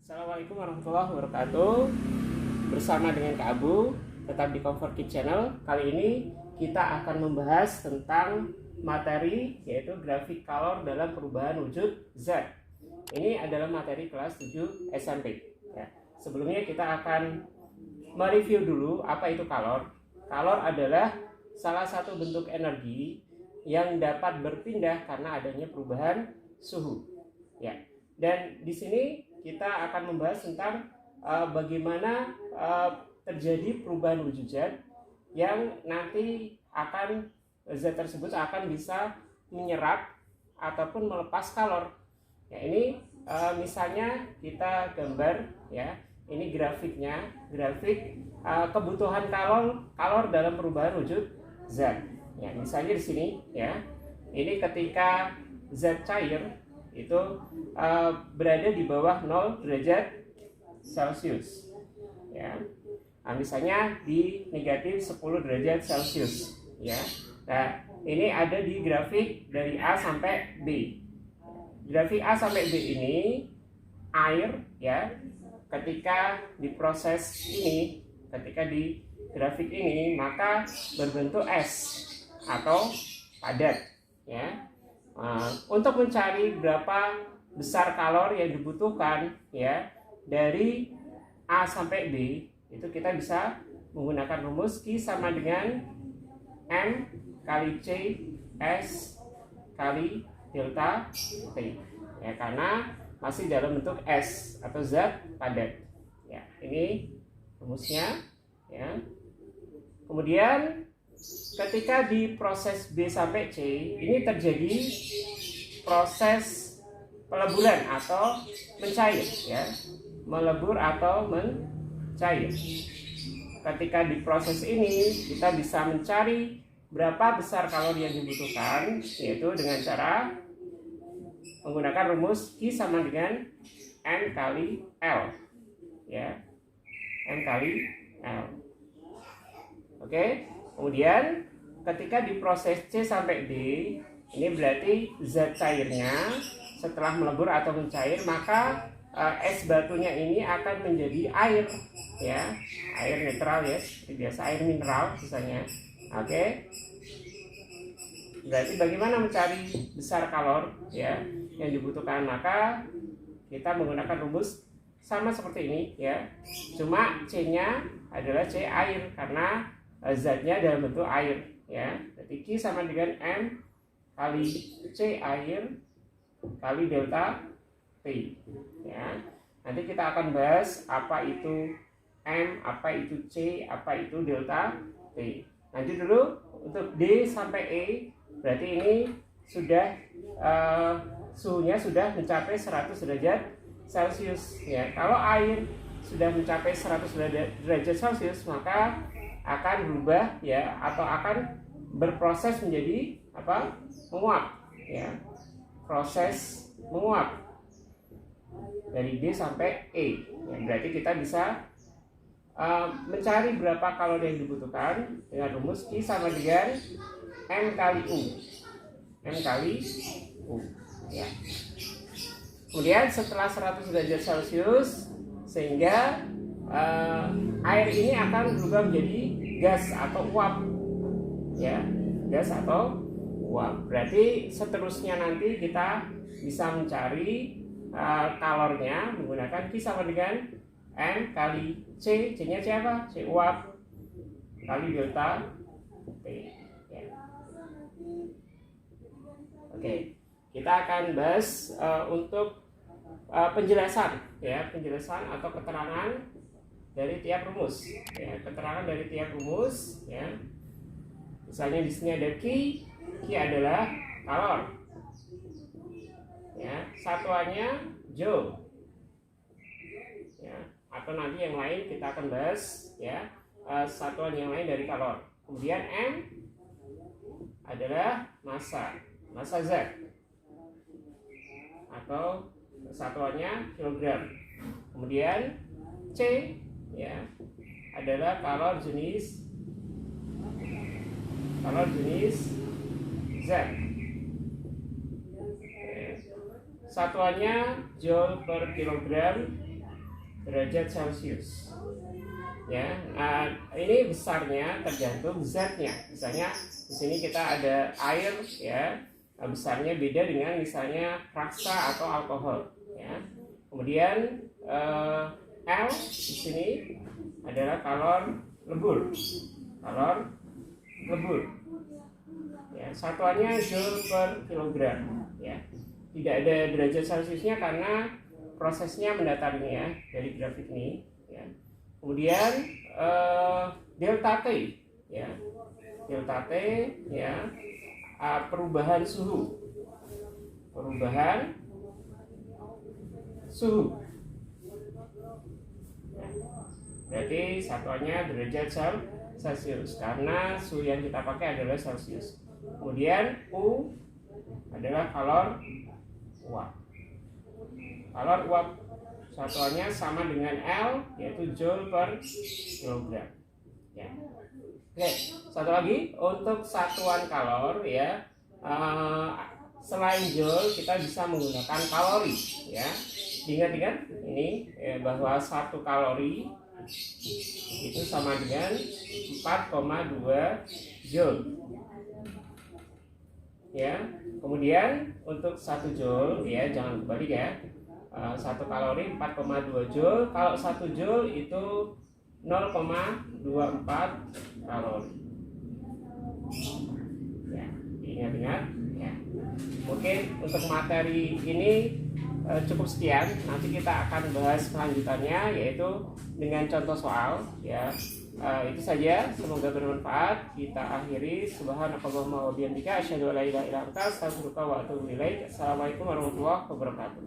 Assalamualaikum warahmatullahi wabarakatuh. Bersama dengan Kak Abu, tetap di Comfort Kid Channel. Kali ini kita akan membahas tentang materi yaitu grafik kalor dalam perubahan wujud zat. Ini adalah materi kelas 7 SMP. Ya. Sebelumnya kita akan mereview dulu apa itu kalor. Kalor adalah salah satu bentuk energi yang dapat berpindah karena adanya perubahan suhu. Ya. Dan di sini kita akan membahas tentang bagaimana terjadi perubahan wujud zat yang nanti zat tersebut akan bisa menyerap ataupun melepas kalor. Ya, ini misalnya kita gambar ya. Ini grafiknya, grafik kebutuhan kalor dalam perubahan wujud zat. Ya, misalnya di sini ya. Ini ketika zat cair itu berada di bawah 0 derajat Celcius ya. Nah, misalnya di negatif 10 derajat Celcius ya. Nah, ini ada di grafik dari A sampai B. Grafik A sampai B ini air ya, ketika diproses ini, ketika di grafik ini maka berbentuk es atau padat ya. Untuk mencari berapa besar kalor yang dibutuhkan ya dari A sampai B, itu kita bisa menggunakan rumus Q sama dengan M kali C S kali delta T ya, karena masih dalam bentuk S atau zat padat ya. Ini rumusnya ya. Kemudian ketika di proses B sampai C ini terjadi proses peleburan atau mencair ya, melebur atau mencair. Ketika di proses ini kita bisa mencari berapa besar kalori yang dibutuhkan, yaitu dengan cara menggunakan rumus Q sama dengan M kali L ya, M kali L. Oke. Kemudian ketika diproses C sampai D, ini berarti zat cairnya setelah melebur atau mencair, maka es batunya ini akan menjadi air ya, air netral ya, biasa air mineral misalnya. Oke. Berarti bagaimana mencari besar kalor ya yang dibutuhkan? Maka kita menggunakan rumus sama seperti ini ya. Cuma C-nya adalah C air karena zatnya dalam bentuk air ya. Jadi Q sama dengan M kali C air kali delta T ya. Nanti kita akan bahas apa itu M, apa itu C, apa itu delta T. Lanjut dulu untuk D sampai E, berarti ini sudah suhunya sudah mencapai 100 derajat Celcius ya. Kalau air sudah mencapai 100 derajat Celcius maka akan berubah ya, atau akan berproses menjadi apa? Menguap ya. Proses menguap dari D sampai E ya, berarti kita bisa mencari berapa kalori yang dibutuhkan dengan rumus Q sama dengan M kali U, M kali U ya. Kemudian setelah 100 derajat Celcius sehingga air ini akan berubah menjadi gas atau uap ya, gas atau uap. Berarti seterusnya nanti kita bisa mencari kalornya menggunakan Q sama dengan M kali C, C-nya C apa? C uap kali delta T ya. Oke, kita akan bahas untuk penjelasan ya, penjelasan atau keterangan dari tiap rumus ya, keterangan dari tiap rumus ya. Misalnya di sini ada Q adalah kalor ya, satuannya joule ya, atau nanti yang lain kita akan bahas ya, satuan yang lain dari kalor. Kemudian M adalah massa zat atau satuannya kilogram. Kemudian C ya adalah kalor jenis zat. Satuannya joule per kilogram derajat Celcius. Ya, nah, ini besarnya tergantung zat-nya. Misalnya di sini kita ada air, ya, besarnya beda dengan misalnya raksa atau alkohol. Ya. Kemudian L di sini adalah kalor lebur. Kalor lebur. Ya, satuannya joule per kilogram. Ya. Tidak ada derajat Celciusnya karena prosesnya mendatar ini ya dari grafik ini. Ya. Kemudian delta T, ya, delta T, ya, perubahan suhu. Berarti satuannya derajat Celcius karena suhu yang kita pakai adalah Celcius. Kemudian U adalah kalor uap. Kalor uap satuannya sama dengan L, yaitu joule per kilogram. Ya. Oke, satu lagi untuk satuan kalor, ya. Selain joule kita bisa menggunakan kalori, ya. Ingat ini ya, bahwa 1 kalori itu sama dengan 4,2 joule. Ya. Kemudian untuk 1 joule, ya, jangan kebalik ya. 1 kalori 4,2 joule. Kalau 1 joule itu 0,24 kalori. Ya, ingat-ingat ya. Mungkin untuk materi ini cukup sekian. Nanti kita akan bahas kelanjutannya, yaitu dengan contoh soal, ya. Itu saja, semoga bermanfaat. Kita akhiri. Subhanakallahumma wa bihamdika asyhadu an la ilaha illa anta astaghfiruka wa atubu ilaik. Assalamualaikum warahmatullahi wabarakatuh.